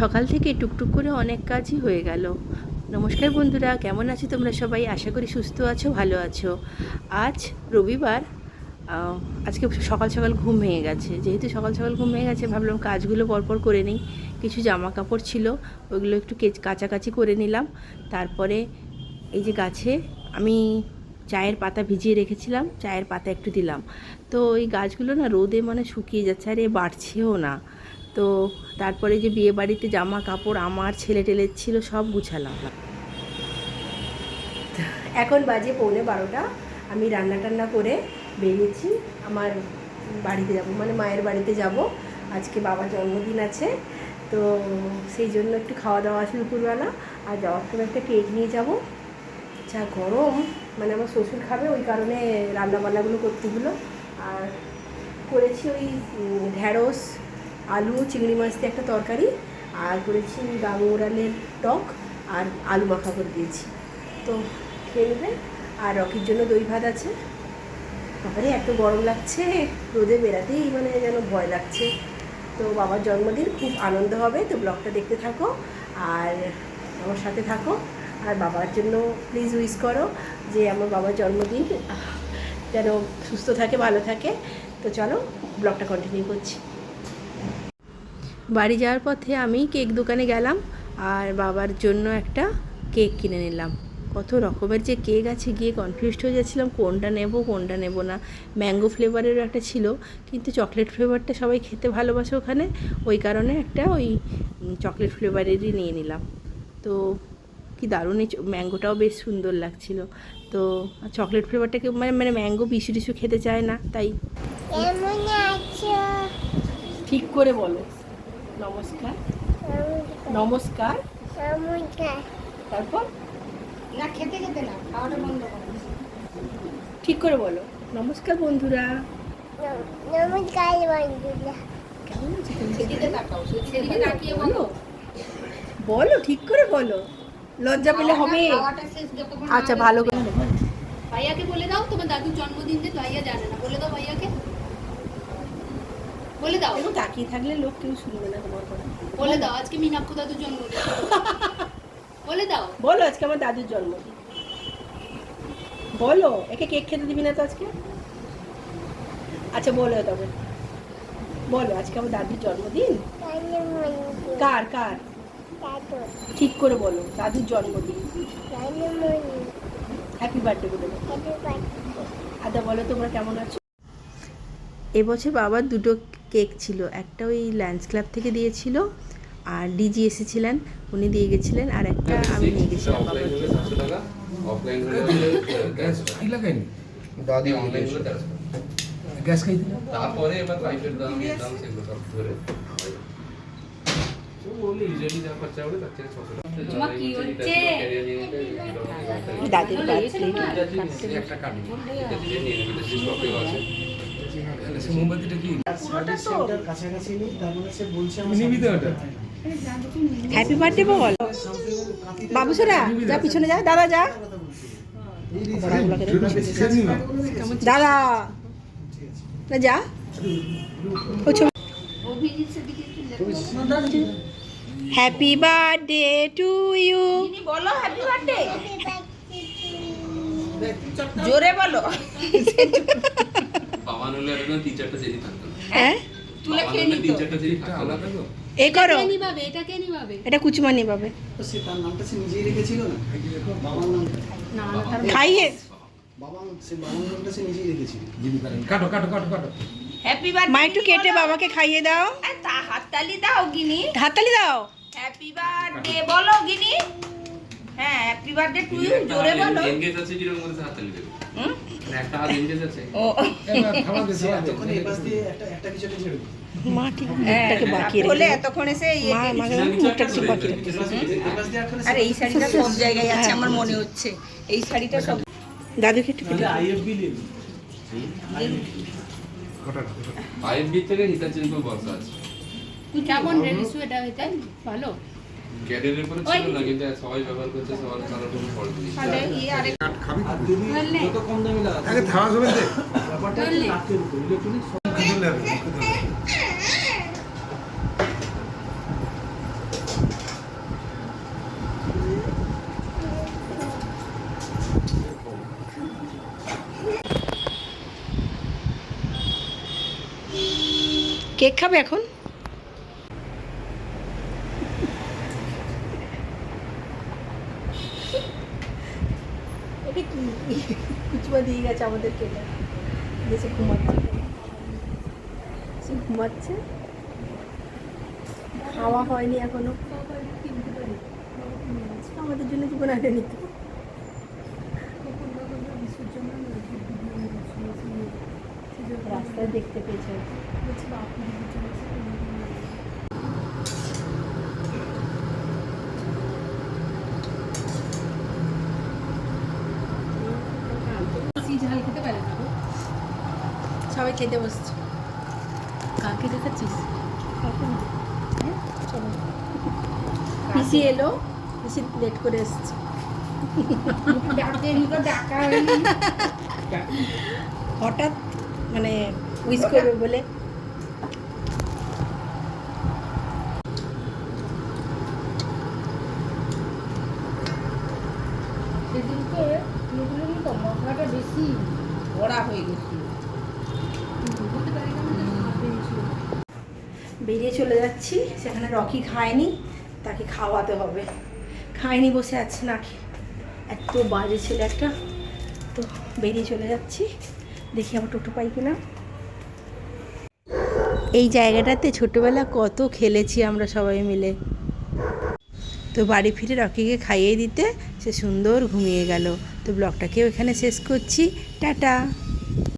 সকাল থেকে টুকটুক করে অনেক কাজই হয়ে গেল। নমস্কার বন্ধুরা, কেমন আছো তোমরা সবাই? আশা করি সুস্থ আছো, ভালো আছো। আজ রবিবার, আজকে সকাল সকাল ঘুম ভেঙে গেছে। যেহেতু সকাল সকাল ঘুম ভেঙে গেছে, ভাবলাম কাজগুলো পরপর করে নিই। কিছু জামা কাপড় ছিল, ওইগুলো একটু কাচাকাচি করে নিলাম। তারপরে এই যে গাছে আমি চায়ের পাতা ভিজিয়ে রেখেছিলাম, চায়ের পাতা একটু দিলাম। তো এই গাছগুলো না রোদে মানে শুকিয়ে যাচ্ছে, আর এ বাড়ছেও না। তো তারপরে যে বিয়ে বাড়িতে জামা কাপড় আমার ছেলে টেলের ছিল, সব গুছালাম। এখন বাজে 11:15। আমি রান্না টান্না করে বেরিয়েছি, আমার বাড়িতে যাব, মানে মায়ের বাড়িতে যাব। আজকে বাবার জন্মদিন আছে, তো সেই জন্য একটু খাওয়া দাওয়া আছে দুপুরবেলা। আর যাওয়ার সময় একটা কেক নিয়ে যাব। যা গরম, মানে আমার শ্বশুর খাবে, ওই কারণে রান্নাবান্নাগুলো করতে হলো। আর করেছি ওই ঢ্যাঁড়স, আলু, চিংড়ি মাছ দিয়ে একটা তরকারি, আর করেছি গাঙ্গুরালের টক, আর আলু মাখা করে দিয়েছি। তো খেয়ে নেবে। আর রকির জন্য দই ভাত আছে। তারপরে এত গরম লাগছে, রোদে বেরাতেই মানে যেন ভয় লাগছে। তো বাবার জন্মদিন, খুব আনন্দ হবে। তো ব্লগটা দেখতে থাকো আর আমার সাথে থাকো। আর বাবার জন্য প্লিজ উইশ করো যে আমার বাবার জন্মদিন যেন সুস্থ থাকে, ভালো থাকে। তো চলো ব্লগটা কন্টিনিউ করছি। বাড়ি যাওয়ার পথে আমি কেক দোকানে গেলাম আর বাবার জন্য একটা কেক কিনে নিলাম। কত রকমের যে কেক আছে, গিয়ে কনফিউজড হয়ে যাচ্ছিলাম কোনটা নেব কোনটা নেব না। ম্যাঙ্গো ফ্লেভারেরও একটা ছিল, কিন্তু চকলেট ফ্লেভারটা সবাই খেতে ভালোবাসে ওখানে, ওই কারণে একটা ওই চকলেট ফ্লেভারেরই নিয়ে নিলাম। তো কি দারুণ, এই ম্যাঙ্গোটাও বেশ সুন্দর লাগছিল। তো চকলেট ফ্লেভারটাকে মানে ম্যাঙ্গো বিশু টিশু খেতে চায় না, তাই। ঠিক করে বলো। নমস্কার। নমস্কার। তারপর না, খেতে খেতে না, খাওয়াটা বন্ধ করো। ঠিক করে বলো। নমস্কার বন্ধুরা। নমস্কার বন্ধুরা। কেমন আছো তুমি? সেদিকে তাকাও, সেদিকে তাকিয়ে বলো। বলো, ঠিক করে বলো, লজ্জা পেলে হবে। খাওয়াটা শেষ যতক্ষণ না আচ্ছা, হবে। ভালো করে। ভাইয়াকে বলে দাও তোমার দাদুর জন্মদিন যে ভাইয়া জানে না, বলে দাও ভাইয়াকে, বলে দাও। একটু তাকিয়ে থাকলে লোক কেউ শুনবে না তোমার কথা। বলে দাও আজকে মিনাক্ষু দাদুর জন্মদিন। বলে দাও। বলো আজকে আমার দাদুর জন্মদিন। বলো, একে কেক খেতে দিবি না তো আজকে? আচ্ছা বলো তবে, বলো আজকে আমার দাদুর জন্মদিন। কার কার? ঠিক করে বলো, দাদুর জন্মদিন। হ্যাপি বার্থডে বলে দাও। আদা বলো, তোমরা কেমন আছো? এবছর বাবার দুটো কেক ছিল, একটা ওই ল্যান্স ক্লাব থেকে দিয়েছিল, আর ডিজি এসেছিলেন, উনি দিয়ে গেছিলেন, আর একটা আমি নিয়ে গেছিলাম বাবার জন্য। অফলাইন হলে গ্যাস লাগাইনি, দাদি অনলাইন হলে গ্যাস খাই দিল। তারপরে এবার লাইটের দাম সেগুলো সব ধরে বলি ইউজুয়ালি যা খরচা হবে তার থেকে 600 টাকা। তোমার কি হচ্ছে? দাদির বার্থডে একটা কাটি এটা দিয়ে নিয়ে নেবে, স্টকে আছে। সে মোমবাতিটা কি সার্ভিস সেন্টার কাছাকাছি নেই, তার মানে সে বলছে আমি নিবি তো ওটা। হ্যাপি বার্থডে বল বাবুসোরা, যা পিছনে যা, দাদা যা, দাদা না যা। Happy birthday to you. বলো হ্যাপি বার্থডে, জোরে বলো। পাওয়ান হলে এরকম তিন চারটা জেলি থাকতো। হ্যাঁ, তুলে খেয়ে তিন নিতো। চারটা জেলি থাকতো আলাদা তো। এ করো, কে নিবাবে? এটা কে নিবাবে? এটা কুচুমানি পাবে। সে তার নামটা সে নিজেই রেখেছিল না, বাবার নামটা। না না, তার খাইয়ে বাবার নামটা সে নিজেই রেখেছিল। কাটো কাটো কাটো কাটো। Happy birthday. মা একটু কেটে বাবাকে খাইয়ে দাও। তা হাততালি দাও গিনি। হাততালি দাও। হ্যাপি বার্থডে বলো গিনি। হ্যাঁ, হ্যাপি বার্থডে টু ইউ, জোরে বলো। এনগেজ আছে কি রকম মধ্যে হাততালি দেবে। মানে একটা হাত এনগেজ আছে। ও এবার থামা দে, সে এতক্ষণ এই পাশ দিয়ে একটা কিছু একটা ছেড়ে দিল। মা ঠিক মুখটাকে বাঁকিয়ে বলে রেখে এতক্ষণ এসে মা আমাকে মুখটাকে ঠিক বাঁকিয়ে রেখে। এই পাশ দিয়ে একটা আর এই শাড়িটা সব জায়গায় আছে আমার মনে হচ্ছে, এই শাড়িটা সব। দাদুকে একটু কেটে দাও। আইএফবি নেই। আইএফবি থেকে হিতাচির উপর বর্ষা আছে। কেমন রেডিসু এটা হইতে ভালো। ক্যারিয়ারের উপরে ছিল না, কিন্তু সবাই ব্যবহার করছে, সবার কারোর কোনো ফল্ট নেই। তাহলে ইয়ে আরেক আর তুমি যত কম দামি লাগা আগে থামা যাবে না। ব্যাপারটা হচ্ছে লাখের উপর ইলেকট্রনিক খেতে লাগবে। কেক খাবে এখন? এটা কি কুচুয়া দিয়ে গেছে আমাদেরকে, এটা দেশে ঘুমাচ্ছে, সে ঘুমাচ্ছে, খাওয়া হয়নি এখনো। আমাদের জন্য জীবন আগে নিত। রাস্তায় দেখতে পেয়েছে। সবাই খেতে বসছে। কাকে দেখাচ্ছিস? চলো, পিসি এলো, পিসি লেট করে এসছে। হঠাৎ মানে উইশ করবে বলে। সেদিনকে মশলাটা বেশি বড়া হয়ে গেছে। বেরিয়ে চলে যাচ্ছি, সেখানে রকি খায়নি, তাকে খাওয়াতে হবে। খায়নি, বসে আছে না খেয়ে, এত বাজে ছেলে একটা। তো বেরিয়ে চলে যাচ্ছি, দেখি আবার টোটো পাই কিনা। এই জায়গাটাতে ছোটোবেলা কত খেলেছি আমরা সবাই মিলে। তো বাড়ি ফিরে রকিকে খাইয়ে দিতে সে সুন্দর ঘুমিয়ে গেল। তো ব্লগটাকেও এখানে শেষ করছি, টাটা।